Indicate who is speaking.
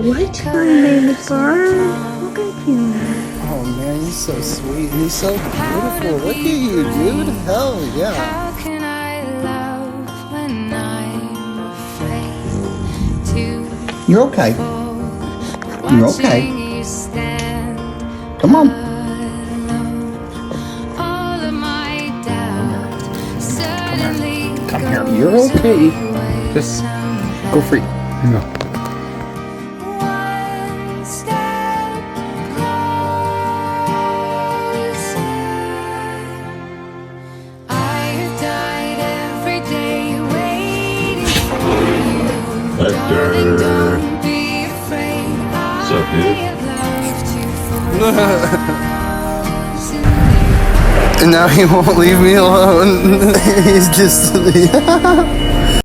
Speaker 1: What, my baby bird? Look at you.
Speaker 2: Oh man, he's so sweet and he's so beautiful. Look at you, dude. Hell yeah.
Speaker 3: How can I love when I'm afraid to
Speaker 2: You're okay. You're okay.
Speaker 3: watching you stand
Speaker 2: Come on.
Speaker 3: alone? All of my doubt suddenly
Speaker 2: Come here.
Speaker 3: goes
Speaker 2: You're okay.
Speaker 3: away
Speaker 2: Just
Speaker 3: somehow.
Speaker 2: go free. No.
Speaker 3: One step closer. I have died every day waiting for you. Darling, don't be afraid.
Speaker 4: What's up, dude?
Speaker 3: I have loved you for 1,000 years.
Speaker 2: And now he won't leave me alone. He's just.